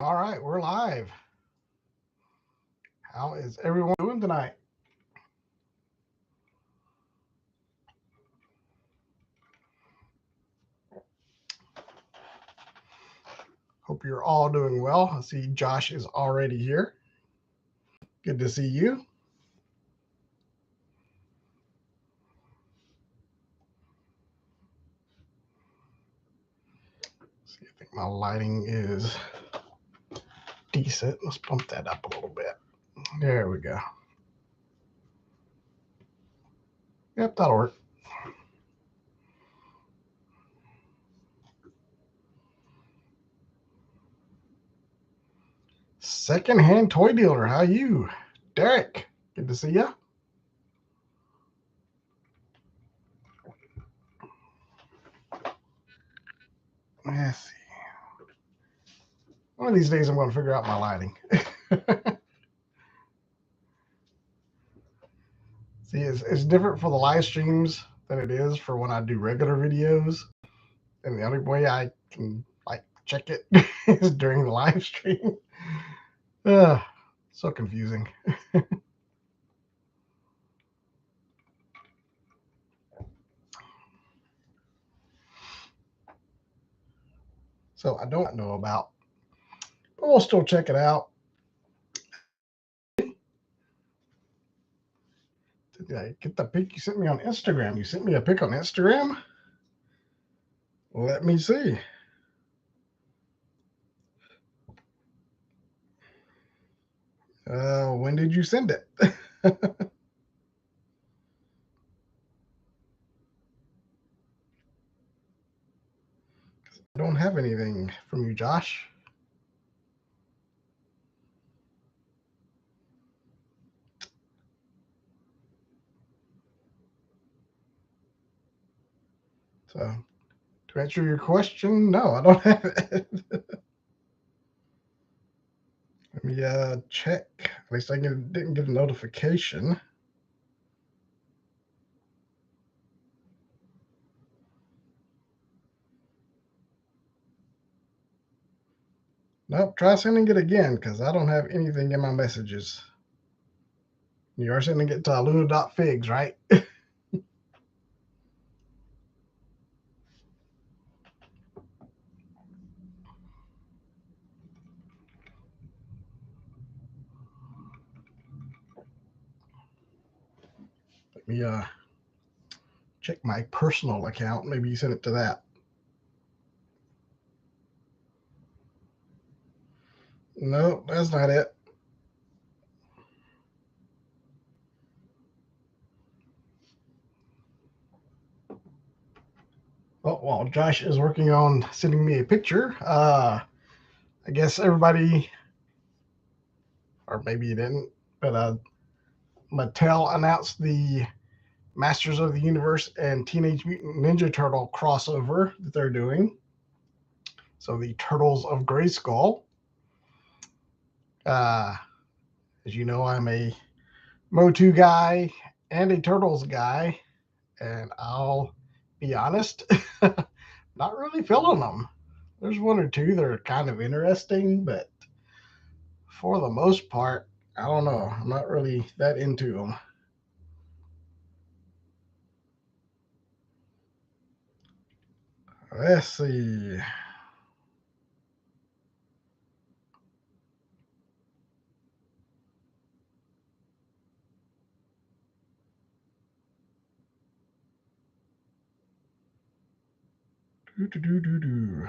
All right, we're live. How is everyone doing tonight? Hope you're all doing well. I see Josh is already here. Good to see you. See, I think my lighting is decent. Let's pump that up a little bit. There we go. Yep, that'll work. Secondhand toy dealer. How you? Derek, good to see you. Let's see. One of these days I'm going to figure out my lighting. See, it's different for the live streams than it is for when I do regular videos. And the only way I can check it is during the live stream. Uh, so confusing. So I don't know about, but we'll still check it out. Did I get the pic you sent me on Instagram? You sent me a pic on Instagram? Let me see. When did you send it? I don't have anything from you, Josh. So to answer your question, no, I don't have it. Let me check. At least I didn't get a notification. Nope, try sending it again because I don't have anything in my messages. You are sending it to luna.figs, right? Let me check my personal account. Maybe you sent it to that. No, that's not it. Oh, while Josh is working on sending me a picture, I guess everybody, or maybe you didn't, but Mattel announced the Masters of the Universe and Teenage Mutant Ninja Turtle crossover that they're doing. So the Turtles of Grayskull. Uh, as you know, I'm a Motu guy and a Turtles guy, and I'll be honest, not really feeling them. There's one or two that are kind of interesting, but for the most part, I don't know. I'm not really that into them. Let's see. Do, do, do, do, do.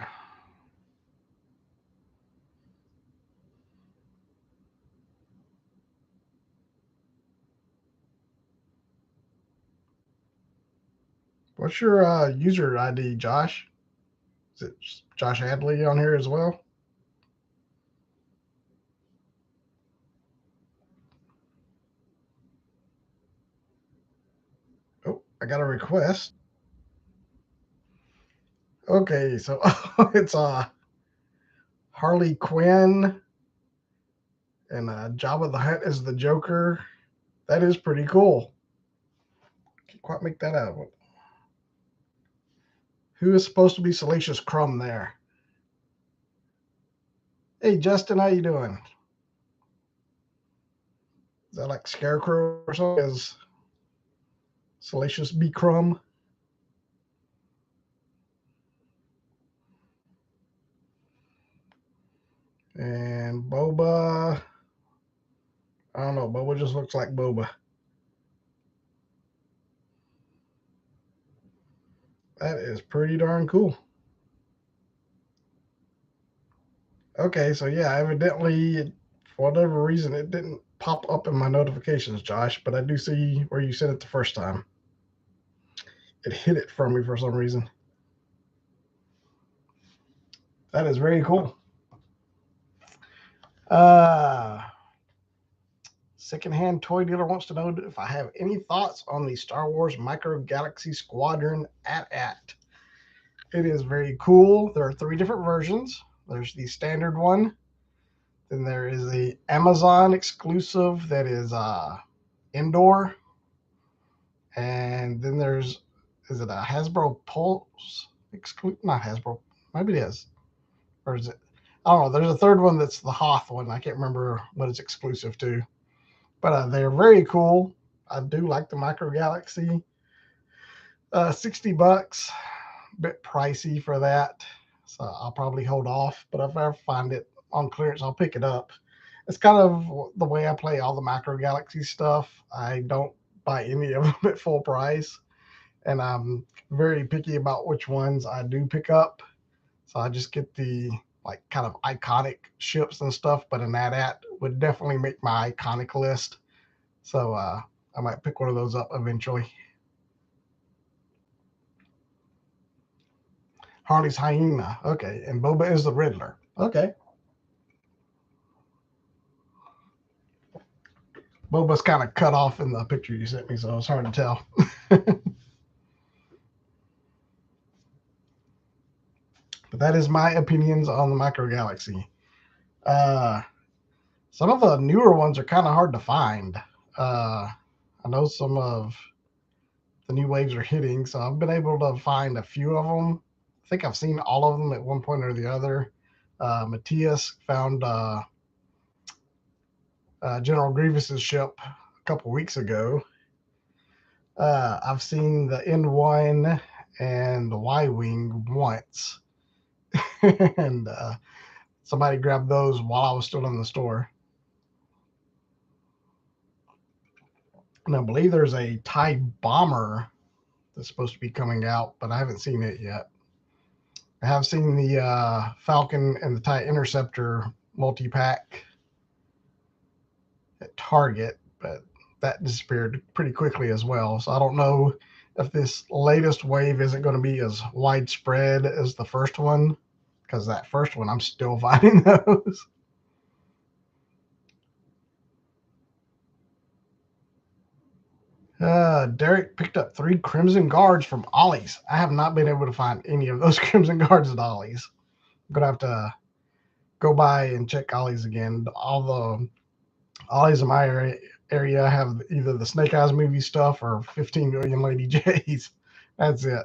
What's your user ID, Josh? Is it Josh Hadley on here as well? Oh, I got a request. Okay, so it's Harley Quinn and Jabba the Hutt is the Joker. That is pretty cool. Can't quite make that out. Who is supposed to be Salacious Crumb there? Hey, Justin, how you doing? Is that like Scarecrow or something? Is Salacious B. Crumb? And Boba. I don't know. Boba just looks like Boba. That is pretty darn cool. Okay, so yeah, evidently, for whatever reason, it didn't pop up in my notifications, Josh, but I do see where you sent it the first time. It hid it from me for some reason. That is very cool. Uh, Secondhand Toy Dealer wants to know if I have any thoughts on the Star Wars Micro Galaxy Squadron AT-AT. It is very cool. There are 3 different versions. There's the standard one. Then there is the Amazon exclusive that is indoor. And then is it a Hasbro Pulse exclusive? Not Hasbro. Maybe it is. Or is it? I don't know. There's a third one that's the Hoth one. I can't remember what it's exclusive to. But they're very cool. I do like the Micro Galaxy. $60, a bit pricey for that. So I'll probably hold off. But if I ever find it on clearance, I'll pick it up. It's kind of the way I play all the Micro Galaxy stuff. I don't buy any of them at full price. And I'm very picky about which ones I do pick up. So I just get the like kind of iconic ships and stuff, but an AT-AT would definitely make my iconic list. So I might pick one of those up eventually. Harley's Hyena. Okay. And Boba is the Riddler. Okay. Boba's kind of cut off in the picture you sent me, so it's hard to tell. But that is my opinions on the Micro Galaxy. Some of the newer ones are kind of hard to find. I know some of the new waves are hitting, so I've been able to find a few of them. I think I've seen all of them at one point or the other. Matthias found General Grievous's ship a couple weeks ago. I've seen the N1 and the Y-Wing once. And somebody grabbed those while I was still in the store. And I believe there's a TIE bomber that's supposed to be coming out, but I haven't seen it yet. I have seen the Falcon and the TIE Interceptor multi-pack at Target, but that disappeared pretty quickly as well. So I don't know if this latest wave isn't going to be as widespread as the first one, because that first one, I'm still finding those. Derek picked up 3 Crimson Guards from Ollie's. I have not been able to find any of those Crimson Guards at Ollie's. I'm going to have to go by and check Ollie's again. All the Ollie's in my area have either the Snake Eyes movie stuff or 15 million Lady J's. That's it.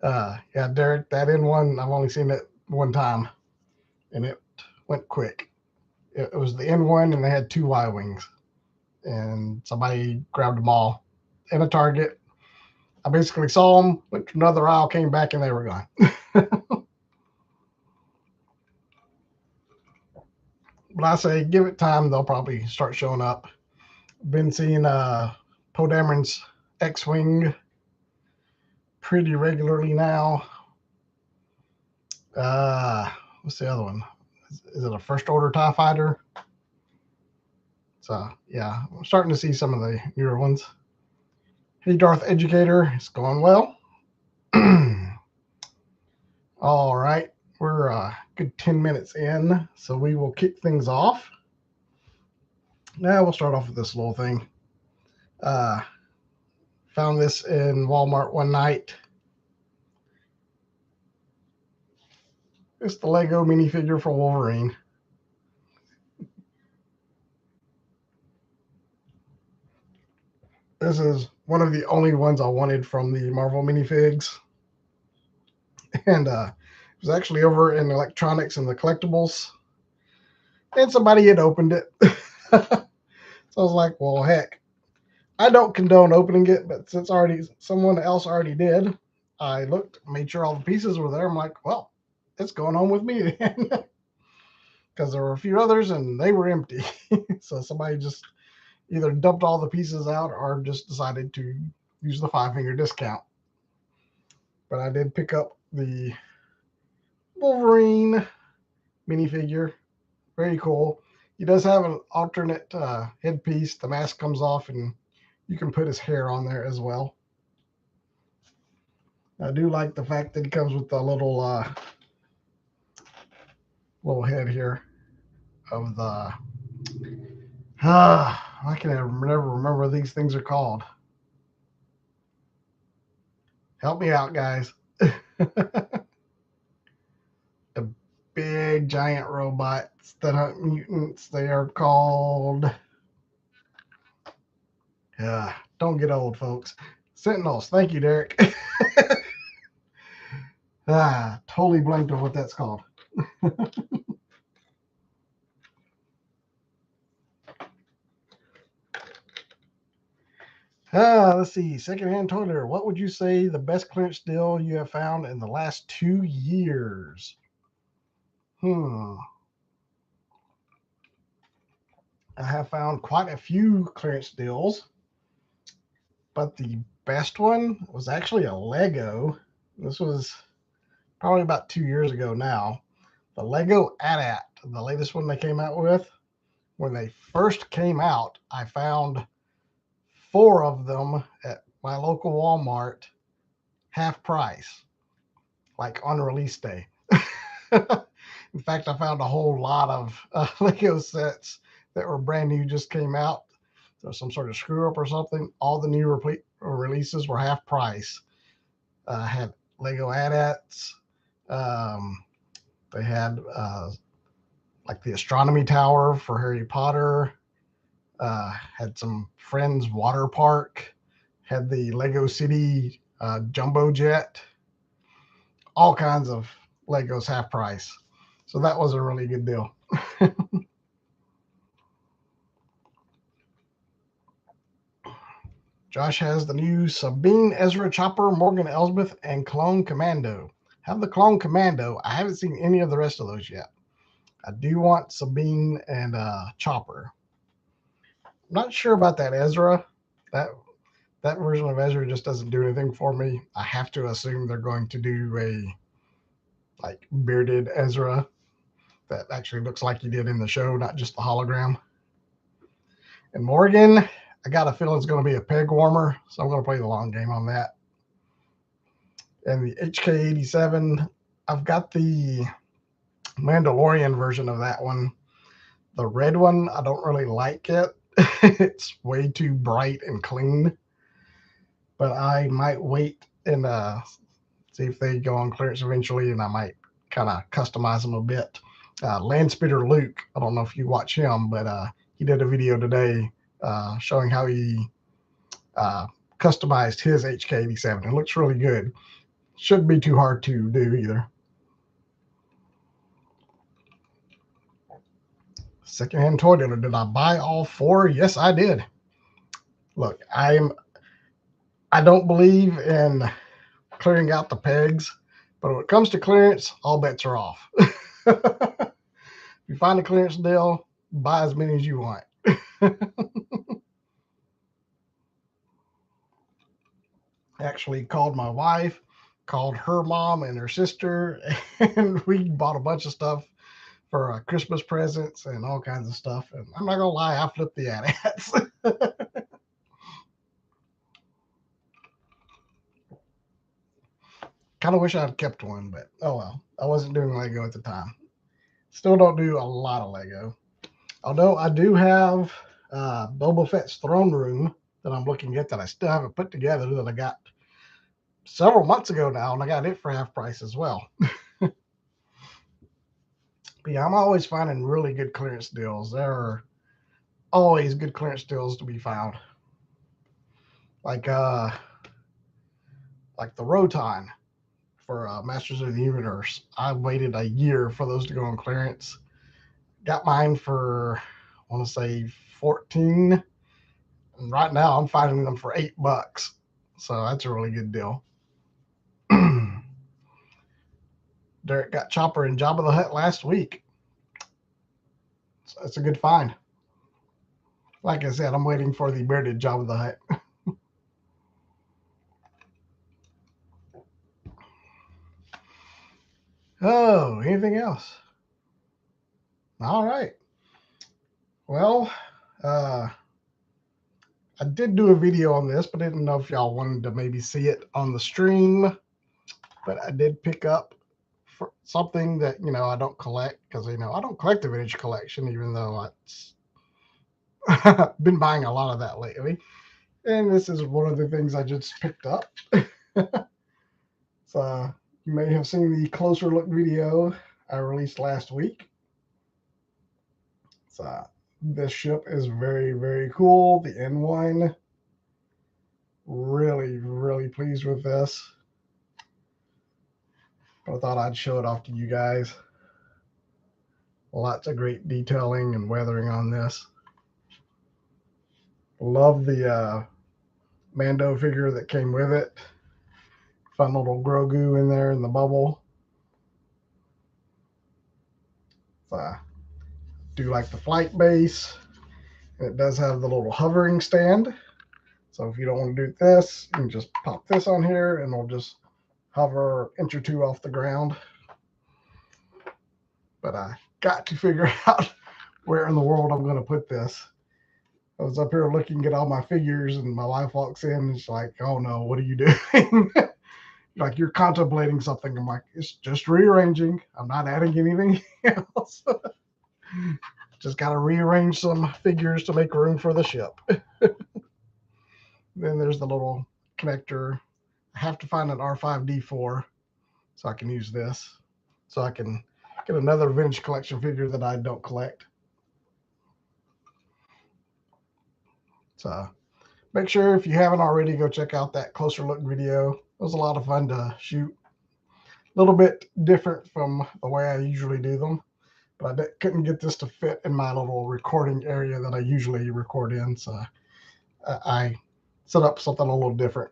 Yeah, Derek, that N1, I've only seen it one time, and it went quick. It was the N1, and they had 2 Y-Wings, and somebody grabbed them all in a Target. I basically saw them, went to another aisle, came back, and they were gone. But I say, give it time, they'll probably start showing up. Been seeing Poe Dameron's X-Wing pretty regularly now. What's the other one? Is it a First Order TIE Fighter? So, yeah, I'm starting to see some of the newer ones. Hey, Darth Educator, it's going well. All right, we're a good 10 minutes in, so we will kick things off. Now we'll start off with this little thing. Found this in Walmart one night. It's the Lego minifigure for Wolverine. This is one of the only ones I wanted from the Marvel minifigs. And It was actually over in electronics and the collectibles, and somebody had opened it. So I was like, well, heck, I don't condone opening it, but since someone else already did, I looked, made sure all the pieces were there. I'm like, well, it's going on with me then, because there were a few others and they were empty. So somebody just either dumped all the pieces out or just decided to use the 5-finger discount. But I did pick up the Wolverine minifigure. Very cool. He does have an alternate headpiece. The mask comes off and you can put his hair on there as well. I do like the fact that he comes with a little head here of the I can never remember what these things are called. Help me out, guys. The big giant robots that hunt mutants. They are called. Don't get old, folks. Sentinels. Thank you, Derek. Totally blanked on what that's called. Let's see. Secondhand toilet. What would you say the best clearance deal you have found in the last 2 years? I have found quite a few clearance deals, but the best one was actually a Lego. This was probably about 2 years ago now. The Lego AT-AT, the latest one they came out with. When they first came out, I found 4 of them at my local Walmart, half price, like on release day. In fact, I found a whole lot of Lego sets that were brand new, just came out. So some sort of screw up or something. All the new releases were half price. Had Lego AT-ATs. They had like the astronomy tower for Harry Potter. Had some Friends water park. Had the Lego City jumbo jet. All kinds of Legos half price. So that was a really good deal. Josh has the new Sabine, Ezra, Chopper, Morgan Elsbeth, and Clone Commando. Have the Clone Commando. I haven't seen any of the rest of those yet. I do want Sabine and Chopper. I'm not sure about that Ezra. That version of Ezra just doesn't do anything for me. I have to assume they're going to do a like bearded Ezra that actually looks like he did in the show, not just the hologram. And Morgan, I got a feeling it's going to be a peg warmer, so I'm going to play the long game on that. And the HK87, I've got the Mandalorian version of that one. The red one, I don't really like it. It's way too bright and clean. But I might wait and see if they go on clearance eventually, and I might kind of customize them a bit. Landspeeder Luke, I don't know if you watch him, but he did a video today showing how he customized his HK87. It looks really good. Shouldn't be too hard to do either. Secondhand toy dealer. Did I buy all 4? Yes, I did. Look, I don't believe in clearing out the pegs, but when it comes to clearance, all bets are off. If you find a clearance deal, buy as many as you want. Actually called my wife, called her mom and her sister, and we bought a bunch of stuff for Christmas presents and all kinds of stuff. And I'm not gonna lie, I flipped the AT-ATs. Kind of wish I'd kept one, but oh well. I wasn't doing Lego at the time. Still don't do a lot of Lego. Although I do have Boba Fett's throne room that I'm looking at that I still haven't put together, that I got several months ago now, and I got it for half price as well. But yeah, I'm always finding really good clearance deals. There are always good clearance deals to be found. Like the Roton for Masters of the Universe. I waited a year for those to go on clearance. Got mine for, I want to say 14. And right now I'm finding them for $8. So that's a really good deal. Derek got Chopper and Jabba the Hutt last week. So that's a good find. Like I said, I'm waiting for the bearded Jabba the Hutt. Oh, anything else? All right. Well, I did do a video on this, but I didn't know if y'all wanted to maybe see it on the stream. But I did pick up for something that, I don't collect, because, I don't collect the vintage collection, even though I've been buying a lot of that lately. And this is one of the things I just picked up. So you may have seen the closer look video I released last week. So this ship is very, very cool. The N1. Really, really pleased with this. I thought I'd show it off to you guys. Lots of great detailing and weathering on this. Love the Mando figure that came with it. Fun little Grogu in there in the bubble. Do like the flight base. It does have the little hovering stand. So if you don't want to do this, you can just pop this on here and it'll just hover an inch or two off the ground. But I got to figure out where in the world I'm going to put this. I was up here looking at all my figures and my wife walks in and she's like, oh no, what are you doing? Like, you're contemplating something. I'm like, it's just rearranging. I'm not adding anything else. Just got to rearrange some figures to make room for the ship. Then there's the little connector. I have to find an R5D4 so I can use this. So I can get another vintage collection figure that I don't collect. So make sure, if you haven't already, go check out that closer look video. It was a lot of fun to shoot. A little bit different from the way I usually do them. But I couldn't get this to fit in my little recording area that I usually record in. So I set up something a little different.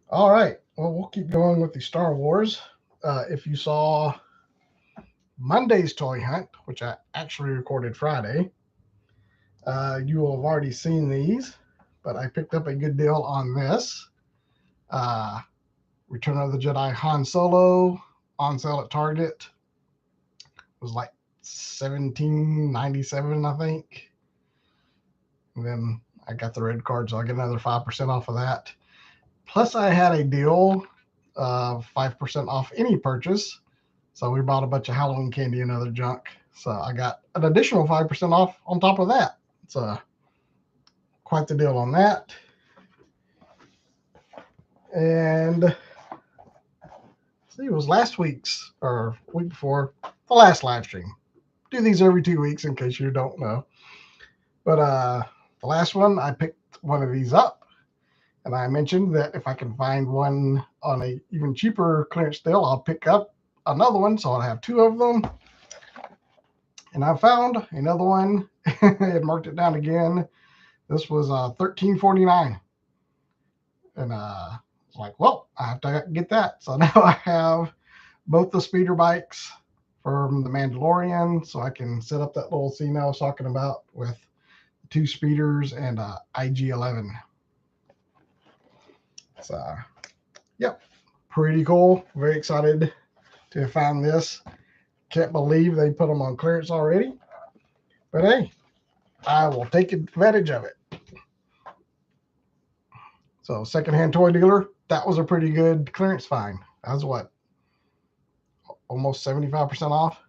All right. Well, we'll keep going with the Star Wars. If you saw Monday's toy hunt, which I actually recorded Friday, you will have already seen these. But I picked up a good deal on this. Return of the Jedi Han Solo on sale at Target. It was like $17.97, I think. And then I got the red card, so I get another 5% off of that. Plus, I had a deal of 5% off any purchase. So we bought a bunch of Halloween candy and other junk. So I got an additional 5% off on top of that. So quite the deal on that. And see, it was last week's or week before the last live stream. Do these every 2 weeks in case you don't know. But the last one, I picked one of these up. And I mentioned that if I can find one on a even cheaper clearance deal, I'll pick up another one. So I'll have two of them. And I found another one. I had marked it down again. This was $13.49. And I was like, well, I have to get that. So now I have both the speeder bikes from the Mandalorian. So I can set up that little scene I was talking about with two speeders and IG-11. So, yep, pretty cool. Very excited to have found this. Can't believe they put them on clearance already. But hey, I will take advantage of it. So, secondhand toy dealer, that was a pretty good clearance find. That was what? Almost 75% off.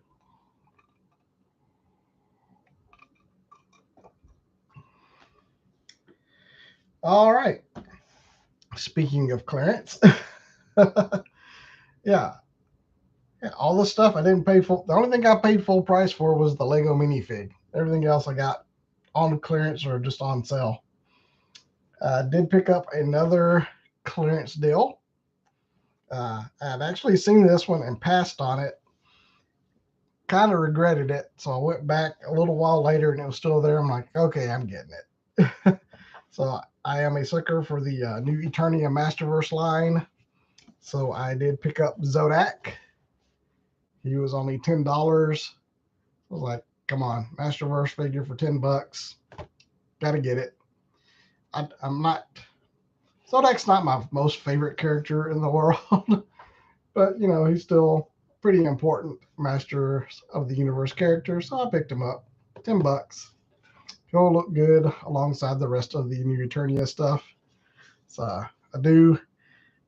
All right. Speaking of clearance, yeah, all the stuff I didn't pay full. The only thing I paid full price for was the Lego minifig. Everything else I got on clearance or just on sale. Did pick up another clearance deal. I'd actually seen this one and passed on it. Kind of regretted it. So I went back a little while later and it was still there. I'm like, okay, I'm getting it. So I am a sucker for the new Eternia Masterverse line. So I did pick up Zodak. He was only $10. I was like, come on, Masterverse figure for $10. Gotta get it. I'm not. Zodak's not my most favorite character in the world, but you know, he's still pretty important Masters of the Universe character, so I picked him up. $10. He'll look good alongside the rest of the new Eternia stuff. So I do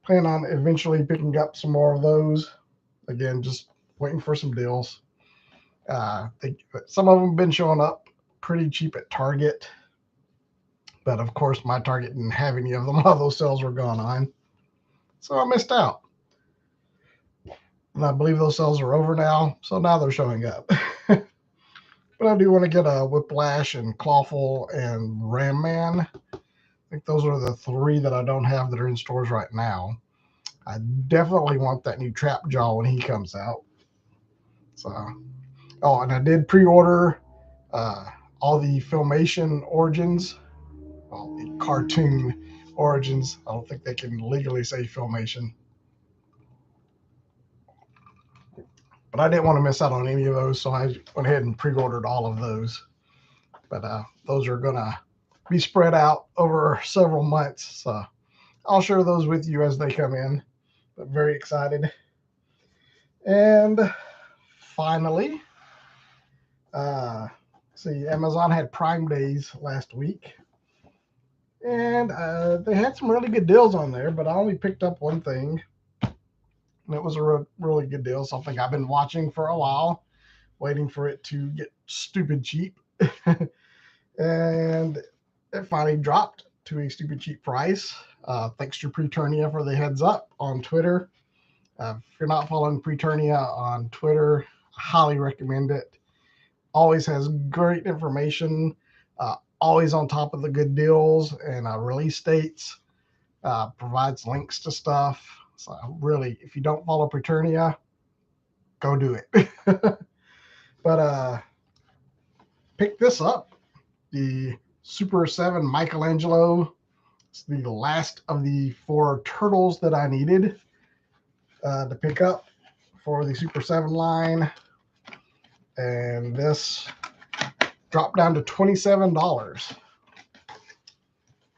plan on eventually picking up some more of those. Again, just waiting for some deals. Some of them have been showing up pretty cheap at Target, but of course my Target didn't have any of them. All those sales were gone on, so I missed out. And I believe those sales are over now, so now they're showing up. But I do want to get a Whiplash and Clawful and Ram Man. I think those are the three that I don't have that are in stores right now. I definitely want that new Trap Jaw when he comes out. So, oh, and I did pre-order all the Filmation Origins, well, the cartoon Origins. I don't think they can legally say Filmation, but I didn't want to miss out on any of those, so I went ahead and pre-ordered all of those. But those are gonna be spread out over several months, so I'll share those with you as they come in. But very excited. And finally, see, Amazon had Prime Days last week, and they had some really good deals on there, but I only picked up one thing, and it was a really good deal, something I've been watching for a while, waiting for it to get stupid cheap. And it finally dropped to a stupid cheap price. Thanks to Preternia for the heads up on Twitter. If you're not following Preternia on Twitter, I highly recommend it. Always has great information, always on top of the good deals and release dates, provides links to stuff. So really, if you don't follow Preternia, go do it. But pick this up, the Super 7 Michelangelo. It's the last of the 4 turtles that I needed to pick up for the Super 7 line. And this dropped down to $27.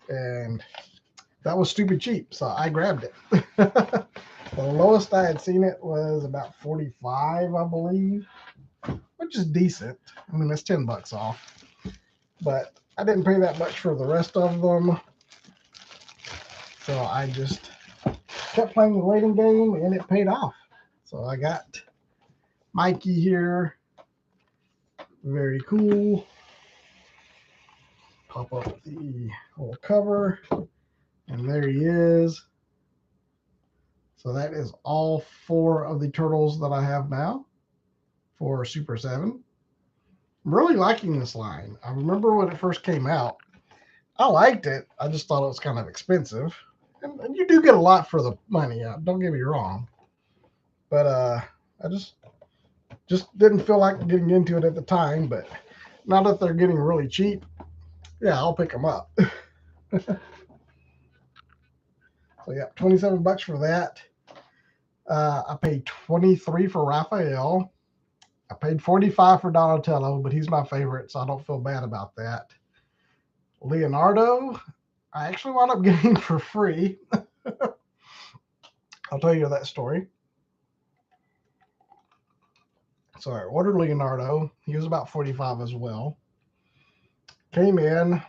And that was stupid cheap, so I grabbed it. The lowest I had seen it was about 45, I believe, which is decent. I mean, that's $10 off. But I didn't pay that much for the rest of them. So I just kept playing the waiting game, and it paid off. So I got Mikey here. Very cool. Pop up the whole cover, and there he is. So that is all 4 of the turtles that I have now for Super 7. I'm really liking this line. I remember when it first came out, I liked it. I just thought it was kind of expensive. And you do get a lot for the money, don't get me wrong. But I just didn't feel like getting into it at the time. But now that they're getting really cheap, yeah, I'll pick them up. So yeah, $27 for that. I paid $23 for Raphael. I paid $45 for Donatello, but he's my favorite, so I don't feel bad about that. Leonardo, I actually wound up getting for free. I'll tell you that story. So I ordered Leonardo. He was about $45 as well. Came in,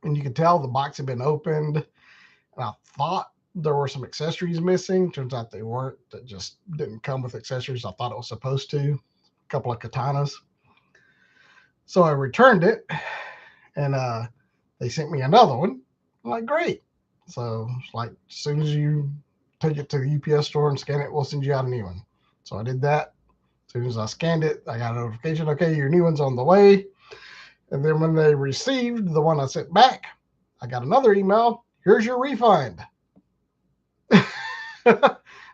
and you could tell the box had been opened. And I thought there were some accessories missing. Turns out they weren't. That just didn't come with accessories. I thought it was supposed to. A couple of katanas. So I returned it, and they sent me another one. I'm like, great. So it's like, as soon as you take it to the UPS store and scan it, we'll send you out a new one. So I did that. As soon as I scanned it, I got a notification, okay, your new one's on the way. And then when they received the one I sent back, I got another email. Here's your refund.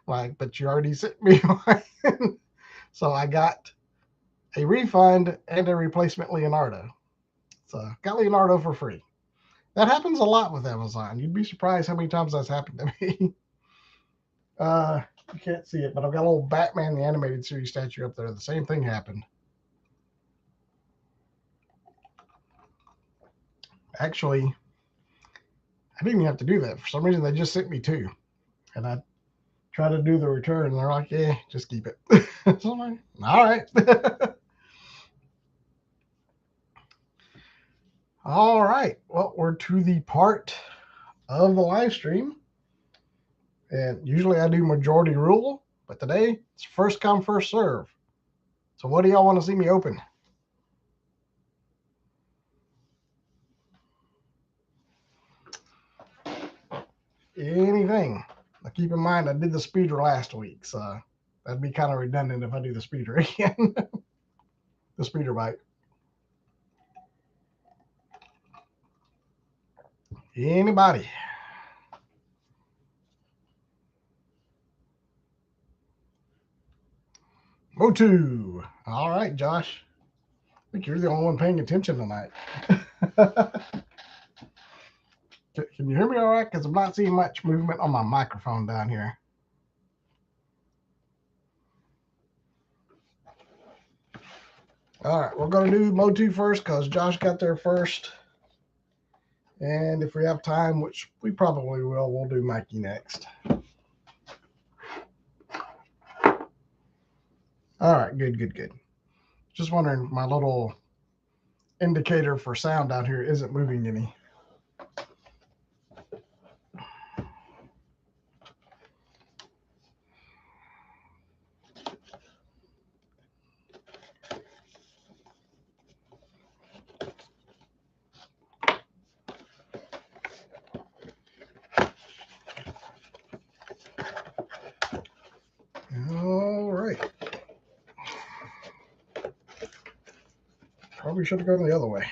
Like, but you already sent me one. So I got a refund and a replacement Leonardo. So got Leonardo for free. That happens a lot with Amazon. You'd be surprised how many times that's happened to me. You can't see it, but I've got a little Batman the Animated Series statue up there. The same thing happened. Actually, I didn't even have to do that. For some reason, they just sent me two. And I tried to do the return, and they're like, yeah, just keep it. So I'm like, all right. All right. Well, we're to the part of the live stream. And usually I do majority rule, but today it's first come, first serve. So what do y'all want to see me open? Anything. Now keep in mind I did the speeder last week, so that'd be kind of redundant if I do the speeder again. The speeder bike. Anybody? Motu. All right, Josh. I think you're the only one paying attention tonight. Can you hear me all right? Because I'm not seeing much movement on my microphone down here. All right, we're going to do Motu first because Josh got there first. And if we have time, which we probably will, we'll do Mikey next. All right, good. Just wondering, my little indicator for sound out here isn't moving any. All right. Probably should have gone the other way.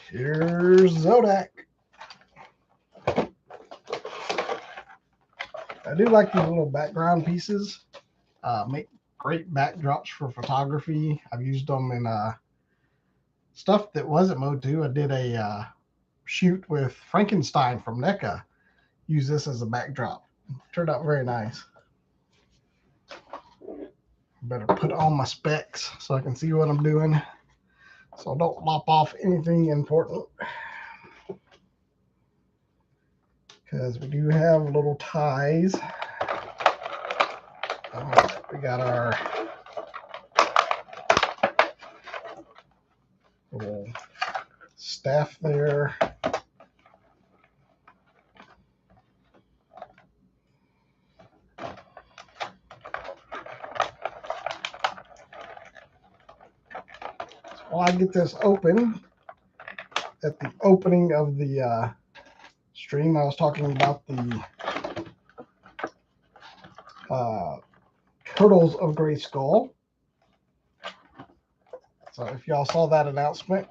Here's Zodak. I do like these little background pieces. Make great backdrops for photography. I've used them in stuff that wasn't Motu. I did a shoot with Frankenstein from NECA. Use this as a backdrop. Turned out very nice. Better put on my specs so I can see what I'm doing. So don't lop off anything important. Because we do have little ties. We got our little staff there. While I get this open, at the opening of the stream, I was talking about the Turtles of Grayskull. So if y'all saw that announcement,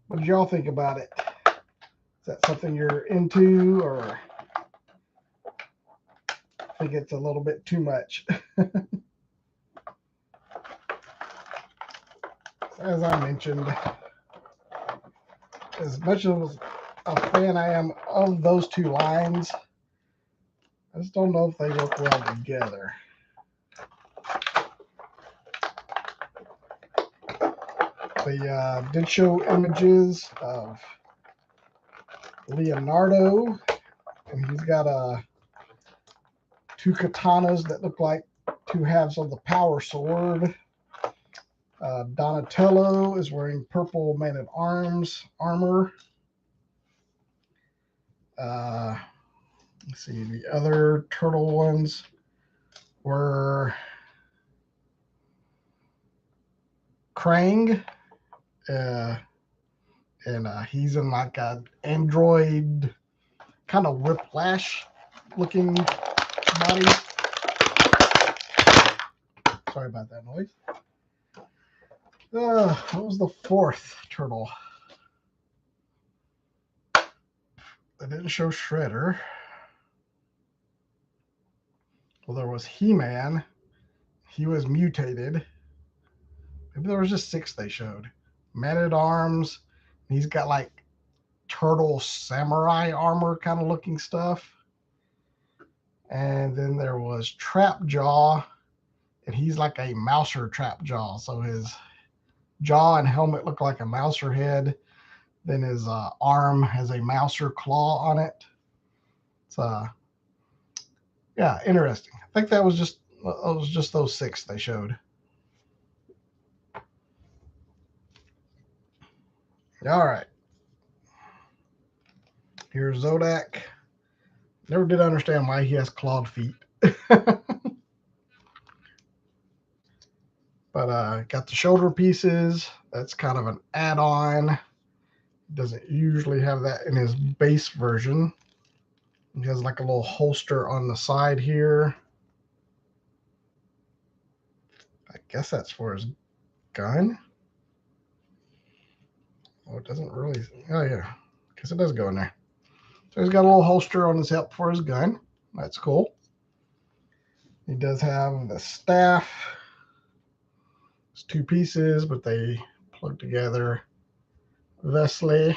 what did y'all think about it? Is that something you're into, or think it's a little bit too much? As I mentioned, as much as a fan I am of those two lines, I just don't know if they work well together. They did show images of Leonardo, and he's got two katanas that look like two halves of the power sword. Donatello is wearing purple man-at-arms armor. Let's see, the other turtle ones were Krang, and he's in like an android kind of Whiplash looking body. Sorry about that noise. What was the fourth turtle? They didn't show Shredder. Well, there was He-Man. He was mutated. Maybe there was just 6 they showed. Man-at-Arms. He's got like turtle samurai armor kind of looking stuff. And then there was Trapjaw, and he's like a Mouser Trapjaw. So his jaw and helmet look like a Mouser head. Then his arm has a Mouser claw on it. So yeah, interesting. I think that was just those 6 they showed. All right. Here's Zodak. Never did understand why he has clawed feet. But got the shoulder pieces. That's kind of an add-on. Doesn't usually have that in his base version. He has like a little holster on the side here. I guess that's for his gun. Oh, it doesn't really. Oh, yeah. I guess it does go in there. So he's got a little holster on his hip for his gun. That's cool. He does have the staff. It's 2 pieces, but they plug together thusly.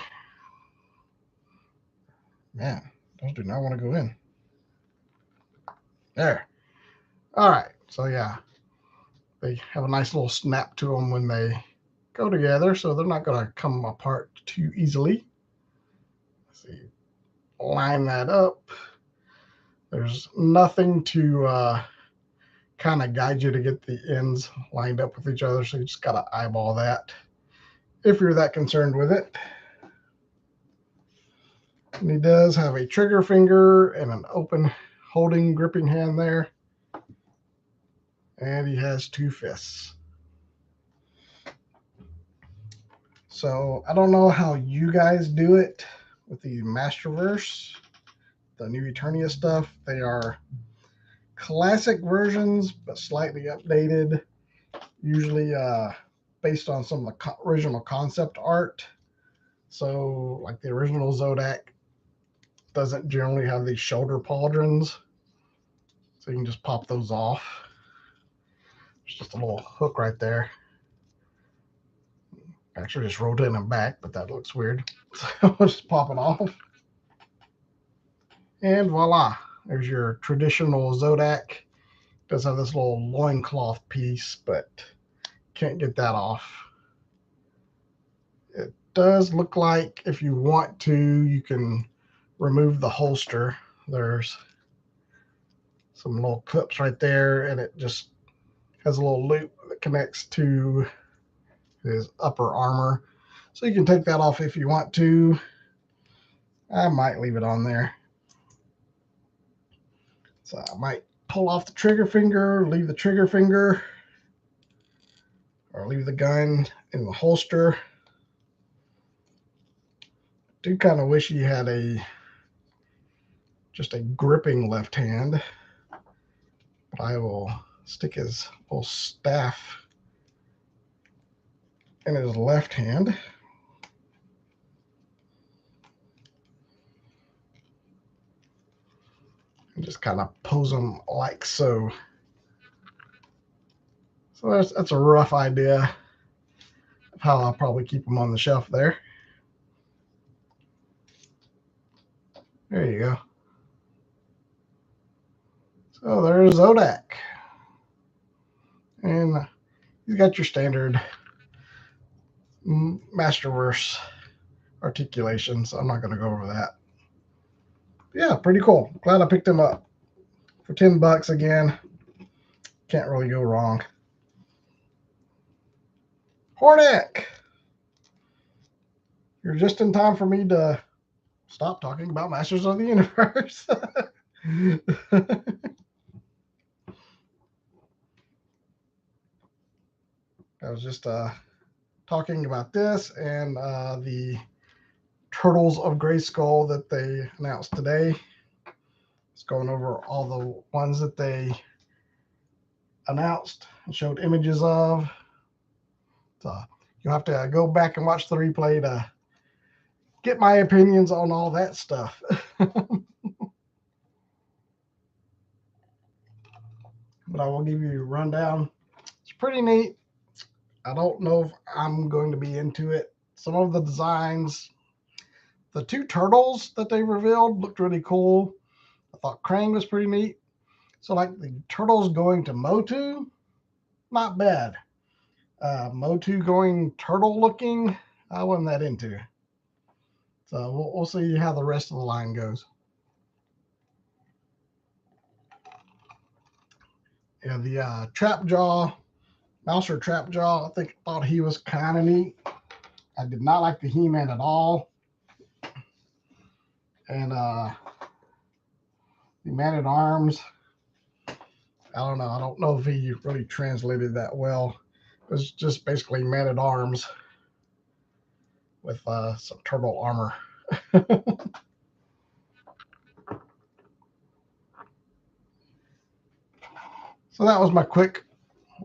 Man, those do not want to go in. There. All right. So, yeah. They have a nice little snap to them when they go together, so they're not going to come apart too easily. Let's see. Line that up. There's nothing to kind of guide you to get the ends lined up with each other, so you just got to eyeball that if you're that concerned with it. And he does have a trigger finger and an open holding gripping hand there. And he has 2 fists. So I don't know how you guys do it with the Masterverse, the new Eternia stuff. They are classic versions, but slightly updated, usually based on some of the original concept art. So like the original Zodak doesn't generally have these shoulder pauldrons, so you can just pop those off. There's just a little hook right there. Actually just rotate them back, but that looks weird. So I'll just pop it off. And voila, there's your traditional Zodak. It does have this little loincloth piece, but can't get that off. It does look like if you want to, you can remove the holster. There's some little clips right there, and it just has a little loop that connects to his upper armor. So you can take that off if you want to. I might leave it on there. So I might pull off the trigger finger, leave the trigger finger, or leave the gun in the holster. I do kind of wish he had just a gripping left hand. But I will stick his little staff in his left hand. And just kind of pose them like so. So that's a rough idea of how I'll probably keep them on the shelf there. There you go. So there's Zodak. And you've got your standard Masterverse articulation, so I'm not going to go over that. Yeah, pretty cool. Glad I picked him up for $10 again. Can't really go wrong. Hordak, you're just in time for me to stop talking about Masters of the Universe. I was just talking about this and the Turtles of Grayskull that they announced today. Just going over all the ones that they announced and showed images of. So you'll have to go back and watch the replay to get my opinions on all that stuff. But I will give you a rundown. It's pretty neat. I don't know if I'm going to be into it. Some of the designs, the two turtles that they revealed looked really cool. I thought Krang was pretty neat. So like the turtles going to Motu, not bad. Motu going turtle looking, I wasn't that into. So we'll see how the rest of the line goes. Yeah, the Trapjaw, Mouser Trapjaw, I thought he was kind of neat. I did not like the He-Man at all. And the Man-at-Arms, I don't know. I don't know if he really translated that well. It was just basically Man-at-Arms with some turtle armor. So that was my quick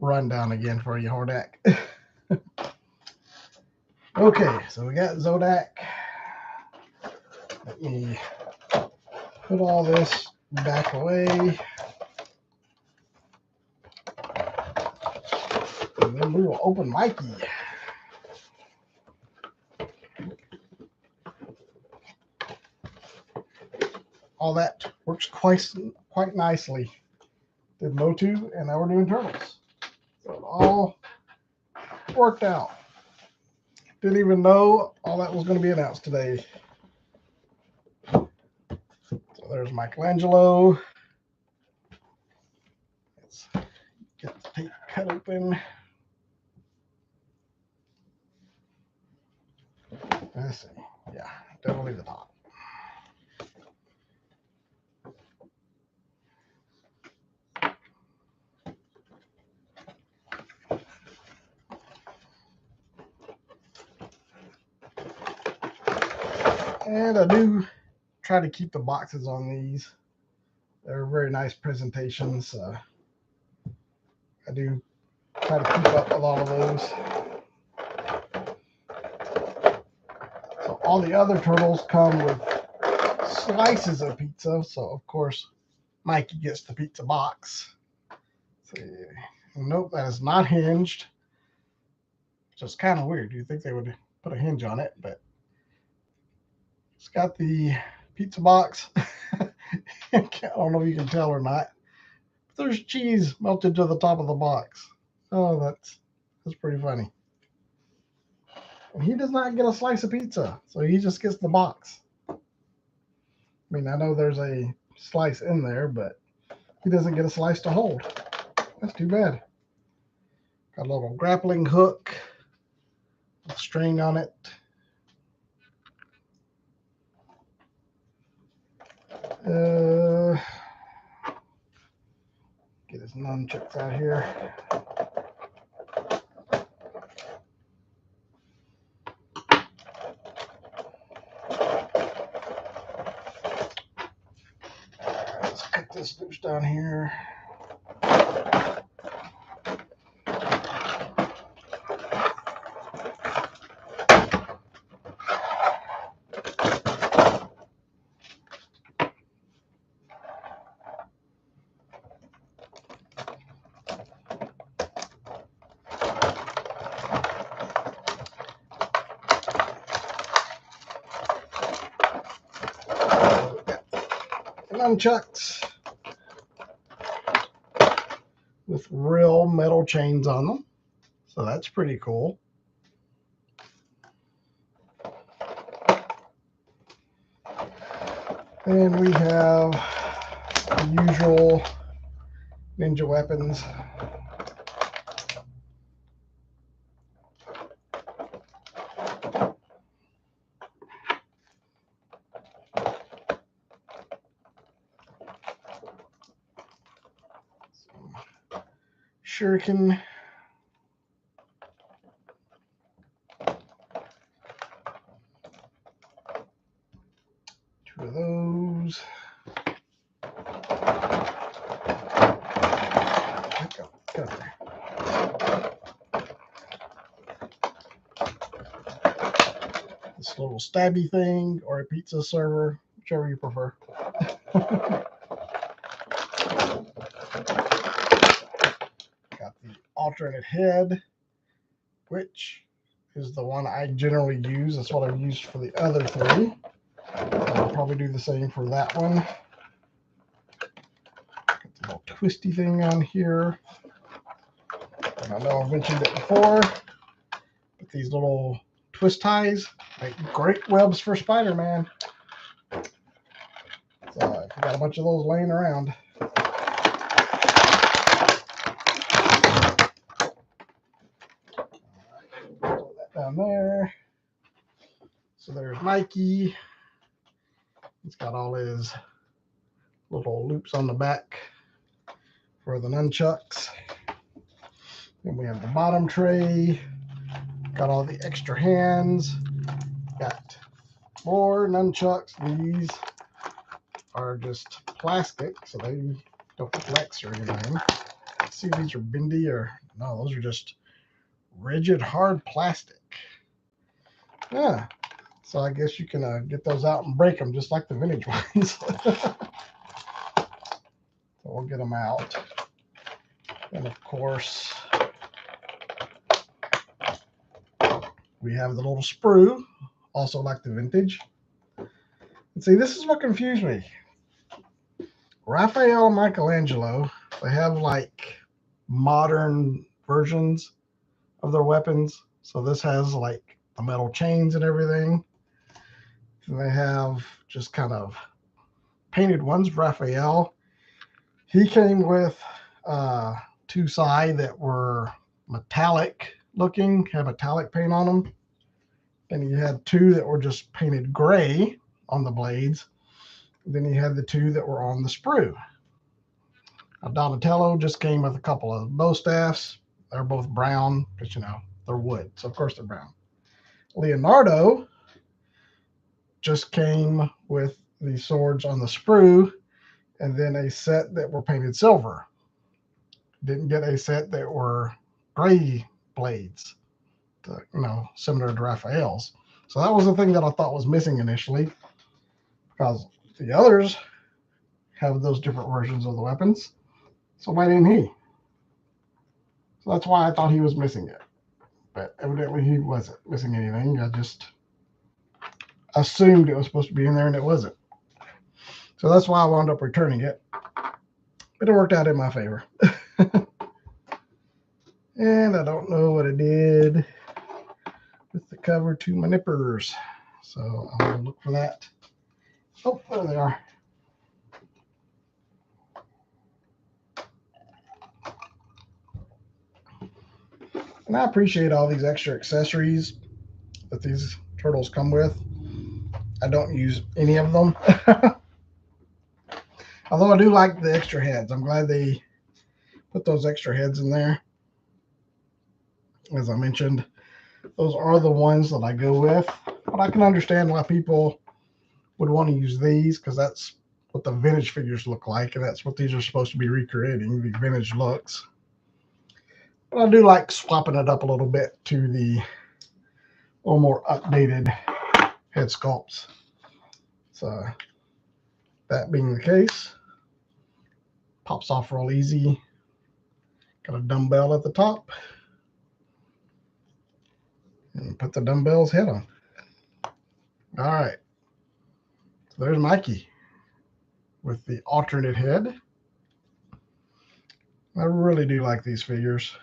rundown again for you, Hordak. Okay, so we got Zodak. Let me put all this back away. And then we will open Mikey. All that works quite nicely. Did Motu, and now we're doing Turtles. So it all worked out. Didn't even know all that was going to be announced today. So there's Michelangelo. Let's get the tape cut open. Let's see. Yeah, definitely the top. And I do try to keep the boxes on these. They're very nice presentations. I do try to keep up with all of those. So all the other turtles come with slices of pizza. So of course, Mikey gets the pizza box. See. Nope, that is not hinged. Just kind of weird. You'd think they would put a hinge on it, but it's got the pizza box. I don't know if you can tell or not. But there's cheese melted to the top of the box. Oh, that's pretty funny. And he does not get a slice of pizza, so he just gets the box. I mean, I know there's a slice in there, but he doesn't get a slice to hold. That's too bad. Got a little grappling hook, with string on it. Get his nunchucks out here. Let's cut this loose down here. Nunchucks with real metal chains on them, so that's pretty cool. And we have the usual ninja weapons. Shuriken. Two of those. a little stabby thing or a pizza server, whichever you prefer. Got the alternate head, which is the one I generally use. That's what I've used for the other three. I'll probably do the same for that one. Got the little twisty thing on here. And I know I've mentioned it before, but these little twist ties make great webs for Spider-Man. So if you got a bunch of those laying around. Put that down there. So there's Mikey. He's got all his little loops on the back for the nunchucks. Then we have the bottom tray. Got all the extra hands. Got more nunchucks. These are just plastic, so they don't flex or anything. Let's see if these are bendy or no, those are just rigid, hard plastic. Yeah, so I guess you can get those out and break them just like the vintage ones. So we'll get them out. And of course, we have the little sprue, also like the vintage. And see, this is what confused me. Raphael and Michelangelo, they have like modern versions of their weapons. So this has like the metal chains and everything. And they have just kind of painted ones. Raphael, he came with two side that were metallic looking, had metallic paint on them. Then he had two that were just painted gray on the blades. Then he had the two that were on the sprue. Donatello just came with a couple of bow staffs. They're both brown because, you know, they're wood. So, of course, they're brown. Leonardo just came with the swords on the sprue and then a set that were painted silver. Didn't get a set that were gray blades, you know, similar to Raphael's. So that was the thing that I thought was missing initially, because the others have those different versions of the weapons. So why didn't he? So that's why I thought he was missing it. But evidently he wasn't missing anything. I just assumed it was supposed to be in there and it wasn't. So that's why I wound up returning it. But it worked out in my favor. And I don't know what I did with the cover to my nippers. So I'm going to look for that. Oh, there they are. And I appreciate all these extra accessories that these turtles come with. I don't use any of them. Although I do like the extra heads. I'm glad they put those extra heads in there. As I mentioned, those are the ones that I go with. But I can understand why people would want to use these, because that's what the vintage figures look like, and that's what these are supposed to be recreating, the vintage looks. But I do like swapping it up a little bit to the little more updated head sculpts. So that being the case, pops off real easy. Got a dumbbell at the top. And put the dumbbell's head on. All right. So there's Mikey with the alternate head. I really do like these figures.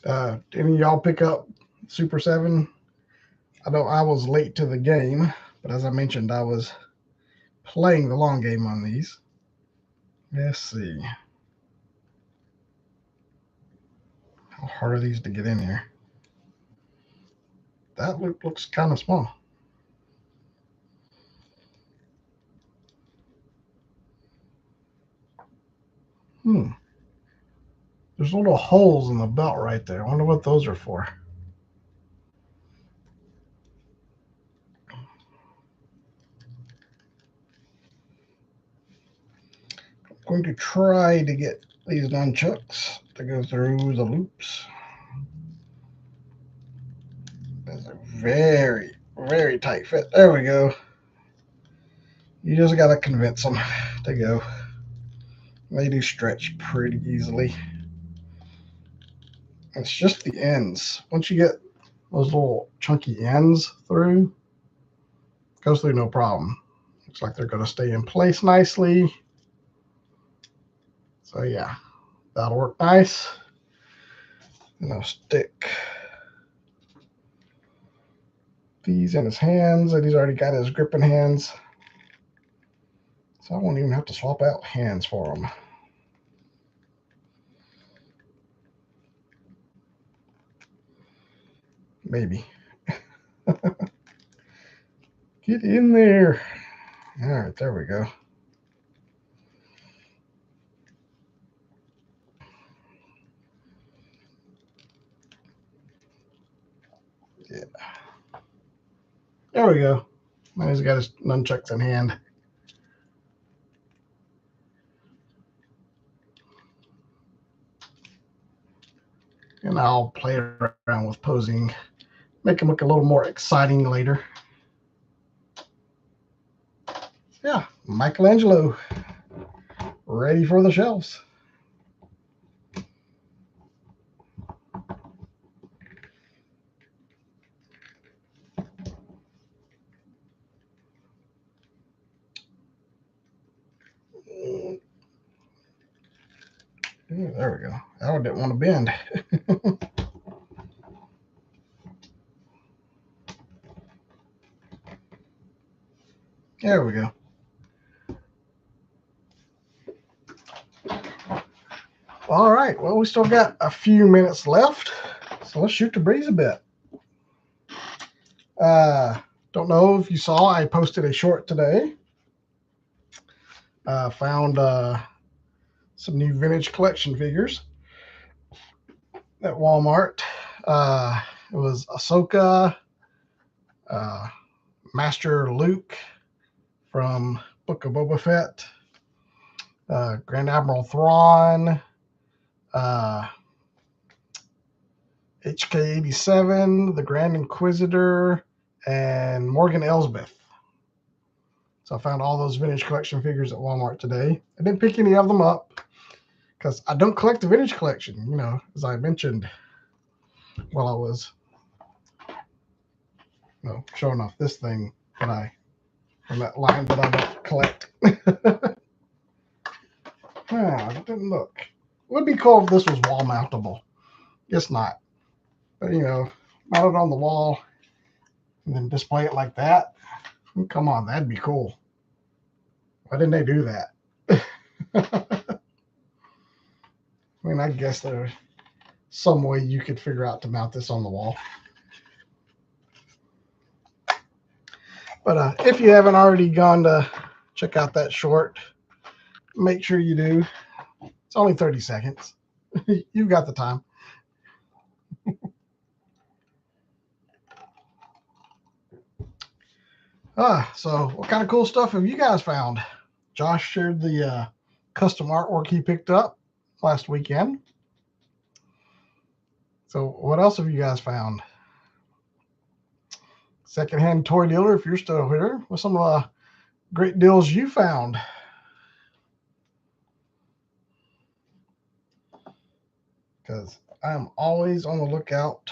Any of y'all pick up Super 7? I know I was late to the game, but as I mentioned, I was playing the long game on these. Let's see. How hard are these to get in here? That loop looks kind of small. There's little holes in the belt right there. I wonder what those are for. I'm going to try to get these nunchucks to go through the loops. That's a very, very tight fit. There we go. You just got to convince them to go. They do stretch pretty easily. It's just the ends. Once you get those little chunky ends through, it goes through no problem. Looks like they're going to stay in place nicely. So yeah, that'll work nice. And I'll stick these in his hands, and he's already got his gripping hands. So I won't even have to swap out hands for him. Maybe. Get in there. All right, there we go. Yeah. There we go. Now he's got his nunchucks in hand. And I'll play around with posing, make him look a little more exciting later. Yeah, Michelangelo, ready for the shelves. Ooh, there we go. That one didn't want to bend. There we go. All right. Well, we still got a few minutes left, so let's shoot the breeze a bit. Don't know if you saw, I posted a short today. Found some new vintage collection figures at Walmart. It was Ahsoka, Master Luke from Book of Boba Fett, Grand Admiral Thrawn, HK-87, the Grand Inquisitor, and Morgan Elsbeth. So I found all those vintage collection figures at Walmart today. I didn't pick any of them up because I don't collect the vintage collection, you know, as I mentioned while I was showing off this thing that from that line that I don't collect. I didn't look. It would be cool if this was wall mountable. It's not. But, you know, mount it on the wall and then display it like that. Come on, that'd be cool. Why didn't they do that? I mean, I guess there's some way you could figure out to mount this on the wall. But if you haven't already gone to check out that short, make sure you do. It's only 30 seconds. You've got the time. So what kind of cool stuff have you guys found? Josh shared the custom artwork he picked up last weekend. So what else have you guys found? Secondhand toy dealer, if you're still here, what's some of the great deals you found? Because I'm always on the lookout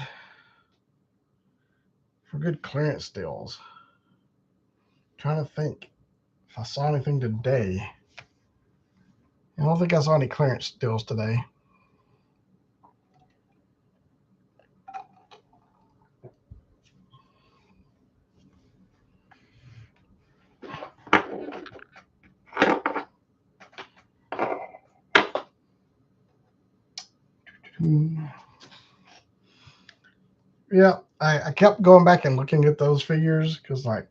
for good clearance deals. Trying to think if I saw anything today. I don't think I saw any clearance deals today. Yeah, I kept going back and looking at those figures because, like,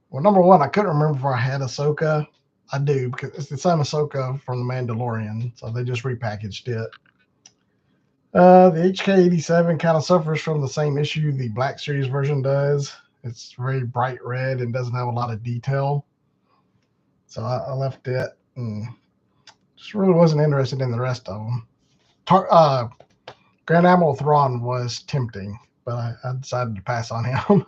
well, number one, I couldn't remember if I had Ahsoka. I do, because it's the same Ahsoka from The Mandalorian, so they just repackaged it. The HK-87 kind of suffers from the same issue the Black Series version does. It's very bright red and doesn't have a lot of detail. So I left it and Just really wasn't interested in the rest of them. Grand Admiral Thrawn was tempting, but I decided to pass on him.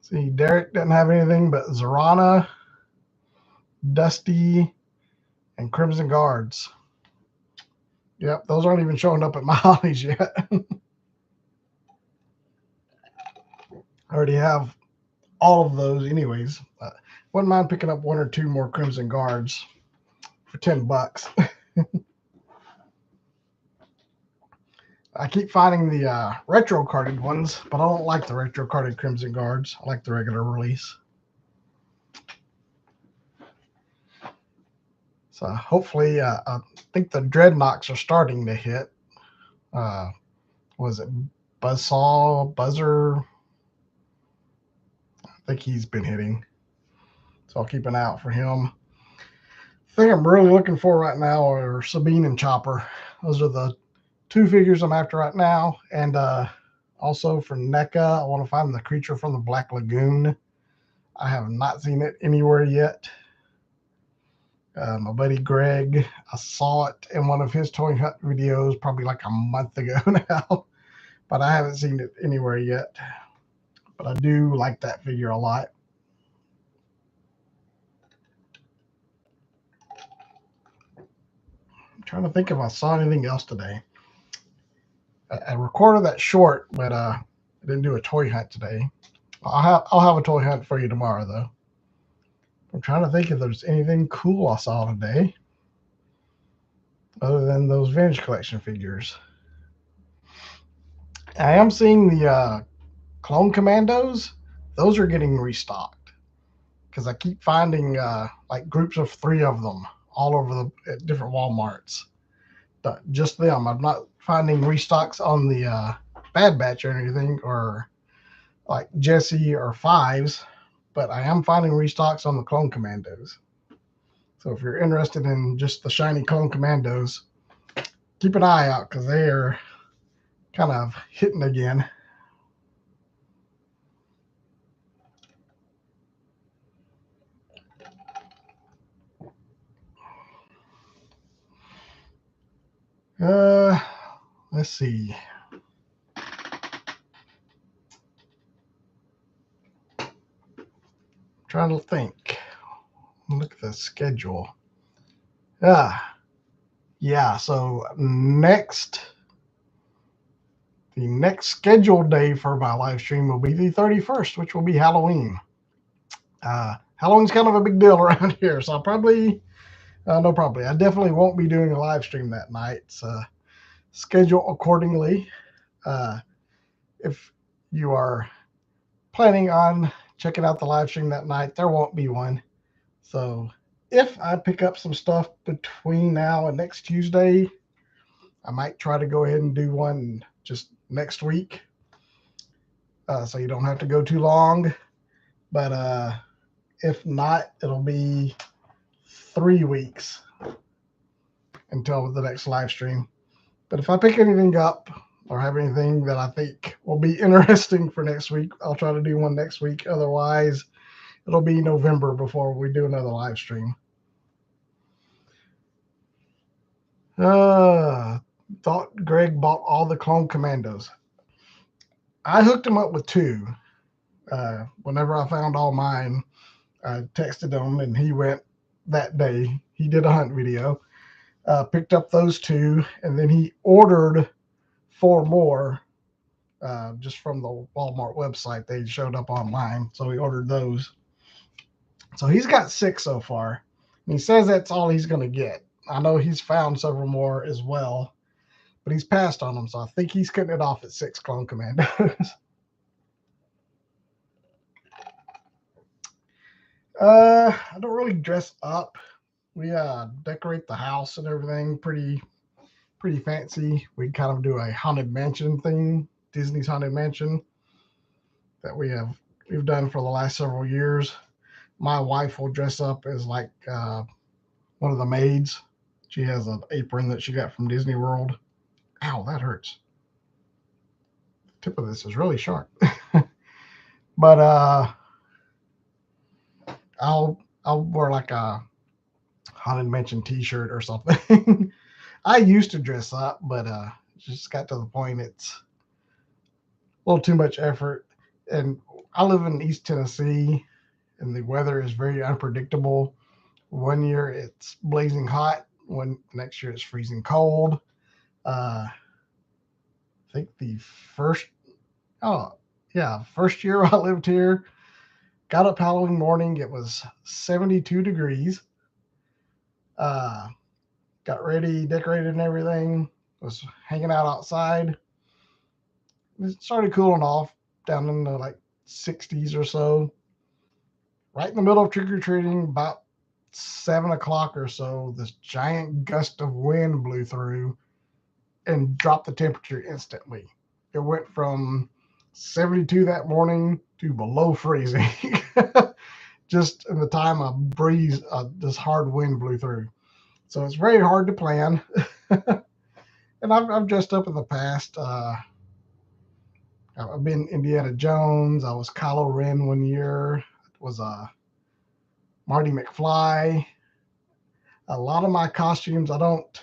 See, Derek doesn't have anything but Zorana, Dusty, and Crimson Guards. Yep, those aren't even showing up at my hobbies yet. I already have all of those anyways. Wouldn't mind picking up 1 or 2 more Crimson Guards for $10. I keep finding the retro carded ones, but I don't like the retro carded Crimson Guards. I like the regular release. So hopefully, I think the Dreadnoks are starting to hit. Was it Buzzsaw, Buzzer? I think he's been hitting. So I'll keep an eye out for him. The thing I'm really looking for right now are Sabine and Chopper. Those are the 2 figures I'm after right now. And also for NECA, I want to find the creature from the Black Lagoon. I have not seen it anywhere yet. My buddy Greg, I saw it in one of his toy hunt videos probably like a month ago now, but I haven't seen it anywhere yet. But I do like that figure a lot. I'm trying to think if I saw anything else today. I recorded that short, but I didn't do a toy hunt today. I'll have a toy hunt for you tomorrow, though. I'm trying to think if there's anything cool I saw today other than those Vintage Collection figures. I am seeing the Clone Commandos. Those are getting restocked because I keep finding like groups of 3 of them all over at different Walmarts. Just them. I'm not finding restocks on the Bad Batch or anything, or like Jesse or Fives, but I am finding restocks on the Clone Commandos. So if you're interested in just the shiny Clone Commandos, keep an eye out because they are kind of hitting again. Let's see. Trying to think. Look at the schedule. Yeah, so the next scheduled day for my live stream will be the 31st, which will be Halloween. Halloween's kind of a big deal around here, so I definitely won't be doing a live stream that night. So schedule accordingly. If you are planning on checking out the live stream that night, there won't be one. So if I pick up some stuff between now and next Tuesday, I might try to go ahead and do one just next week, so you don't have to go too long. But if not, it'll be 3 weeks until the next live stream. But if I pick anything up or have anything that I think will be interesting for next week, I'll try to do one next week. Otherwise, it'll be November before we do another live stream. Thought Greg bought all the Clone Commandos. I hooked him up with 2. Whenever I found all mine, I texted him and he went that day. He did a hunt video, picked up those 2, and then he ordered 4 more just from the Walmart website. They showed up online, so he ordered those. So he's got 6 so far. And he says that's all he's going to get. I know he's found several more as well, but he's passed on them, so I think he's cutting it off at 6 Clone Commandos. I don't really dress up. We decorate the house and everything pretty fancy. We kind of do a Haunted Mansion thing, Disney's Haunted Mansion, that we've done for the last several years. My wife will dress up as like one of the maids. She has an apron that she got from Disney World. Ow, that hurts. The tip of this is really sharp. But I'll I'll wear like a Haunted Mansion t-shirt or something. I used to dress up, but just got to the point it's a little too much effort. And I live in East Tennessee, and the weather is very unpredictable. One year it's blazing hot, one next year it's freezing cold. I think oh first year I lived here, got up Halloween morning. It was 72 degrees. Uh, got ready, decorated, and everything. Was hanging out outside. It started cooling off down in the like 60s or so. Right in the middle of trick or treating, about 7 o'clock or so, this giant gust of wind blew through and dropped the temperature instantly. It went from 72 that morning to below freezing. Just in the time a breeze, this hard wind blew through. So it's very hard to plan. And I've dressed up in the past. I've been Indiana Jones. I was Kylo Ren one year. It was Marty McFly. A lot of my costumes, I don't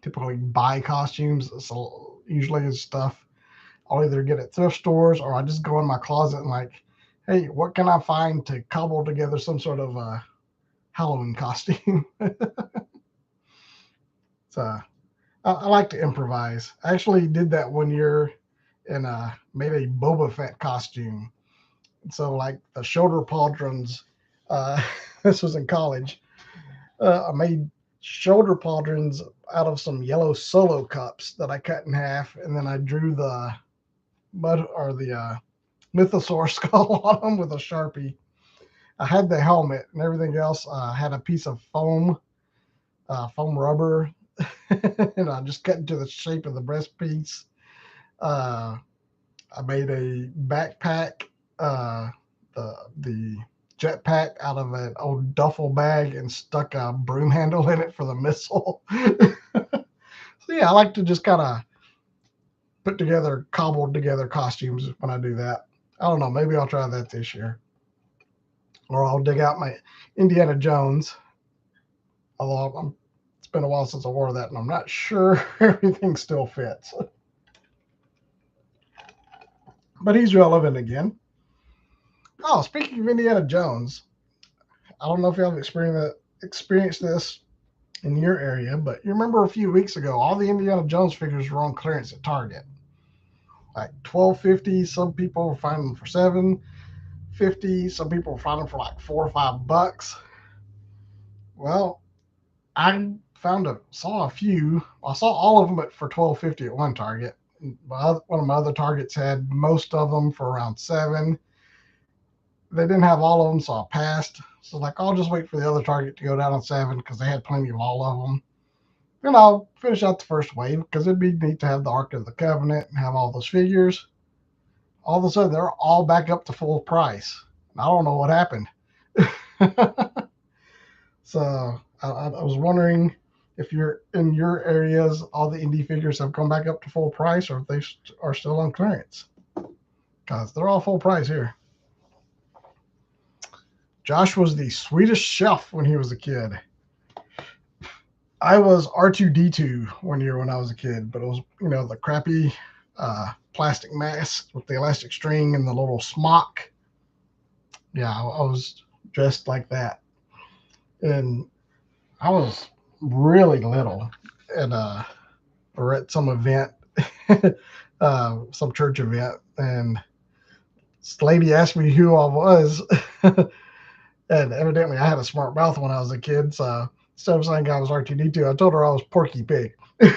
typically buy costumes. So usually it's stuff I'll either get at thrift stores or I just go in my closet and like, hey, what can I find to cobble together some sort of Halloween costume? So I like to improvise. I actually did that one year and made a Boba Fett costume. So like the shoulder pauldrons, this was in college. I made shoulder pauldrons out of some yellow Solo cups that I cut in half, and then I drew the mud or the mythosaur skull on them with a Sharpie. I had the helmet and everything else. I had a piece of foam rubber, and I just cut into the shape of the breast piece. Uh, I made a backpack, the jetpack out of an old duffel bag and stuck a broom handle in it for the missile. So yeah, I like to just kind of put together, cobbled together costumes when I do that. I don't know. Maybe I'll try that this year, or I'll dig out my Indiana Jones. Although it's been a while since I wore that, and I'm not sure everything still fits. But he's relevant again. Oh, speaking of Indiana Jones, I don't know if y'all have experienced this in your area, but you remember a few weeks ago, all the Indiana Jones figures were on clearance at Target, like $12.50. Some people were finding them for $7.50. Some people were finding them for like $4 or $5. Well, I saw a few. I saw all of them for $12.50 at one Target. One of my other Targets had most of them for around $7. They didn't have all of them, so I passed. So like, I'll just wait for the other Target to go down on $7 because they had plenty of all of them. Then I'll finish out the first wave because it'd be neat to have the Ark of the Covenant and have all those figures. All of a sudden, they're all back up to full price. I don't know what happened. So I was wondering if you're in your areas, all the indie figures have come back up to full price, or if they are still on clearance, because they're all full price here. Josh was the Swedish chef when he was a kid. I was R2-D2 one year when I was a kid, but it was, the crappy plastic mask with the elastic string and the little smock. Yeah, I was dressed like that. And I was really little, and we're at some event, some church event, and this lady asked me who I was, and evidently I had a smart mouth when I was a kid, so instead of saying I was R2-D2, I told her I was Porky Pig. She's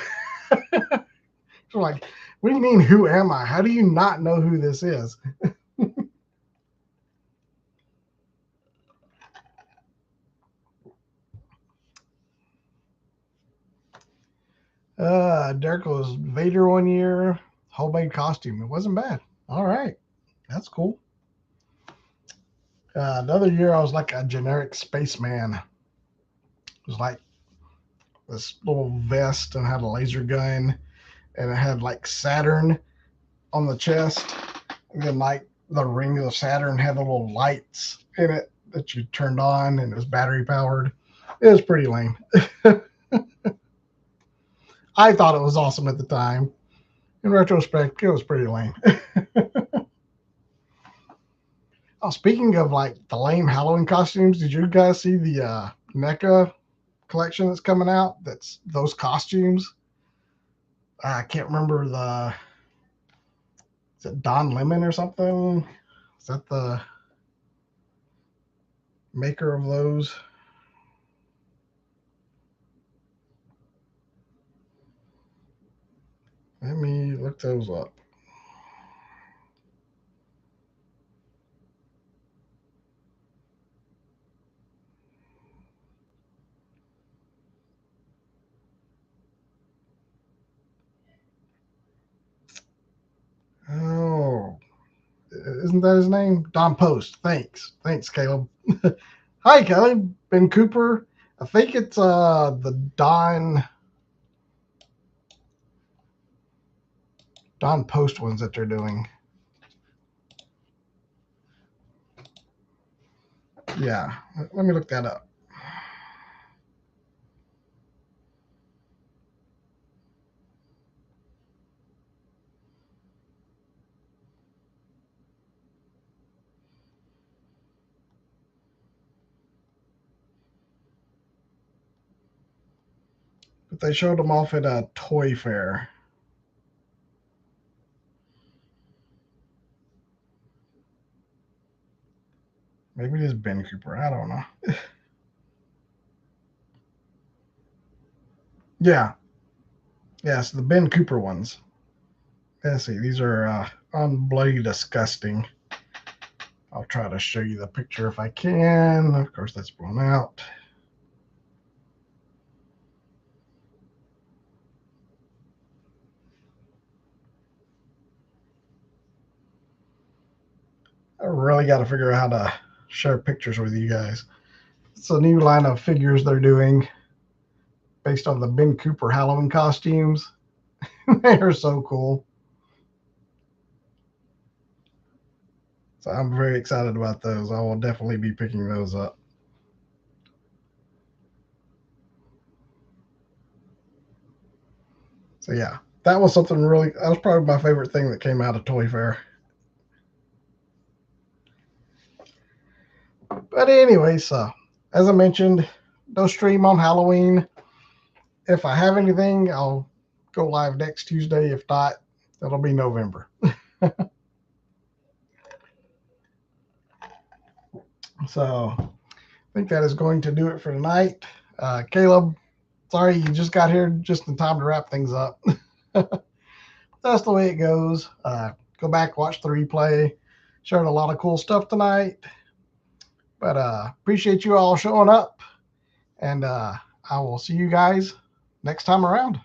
like, what do you mean, who am I? How do you not know who this is? Derek was Vader one year, homemade costume. It wasn't bad. All right, that's cool. Another year, I was like a generic spaceman. It was like this little vest and had a laser gun, and it had like Saturn on the chest, and then like the ring of Saturn had the little lights in it that you turned on and it was battery powered. It was pretty lame. I thought it was awesome at the time. In retrospect, it was pretty lame. Oh, speaking of like the lame Halloween costumes, did you guys see the NECA collection that's coming out? That's those costumes. I can't remember the. Is it Don Lemon or something? Is that the maker of those? Let me look those up. Oh, isn't that his name? Don Post. Thanks, Caleb. Hi, Caleb. Ben Cooper. I think it's the Don Post ones that they're doing. Yeah, let me look that up. But they showed them off at a toy fair. Maybe it is Ben Cooper. I don't know. Yeah, yes, the Ben Cooper ones. Let's see. These are unbloody disgusting. I'll try to show you the picture if I can. Of course, that's blown out. I really got to figure out how to share pictures with you guys. It's a new line of figures they're doing based on the Ben Cooper Halloween costumes. They are so cool. So I'm very excited about those. I will definitely be picking those up. So yeah, that was something really. That was probably my favorite thing that came out of Toy Fair. But anyway, so as I mentioned, no stream on Halloween. If I have anything, I'll go live next Tuesday. If not, it'll be November. So I think that is going to do it for tonight. Caleb, sorry you just got here just in time to wrap things up. That's the way it goes. Go back, watch the replay. Shared a lot of cool stuff tonight. But appreciate you all showing up. And I will see you guys next time around.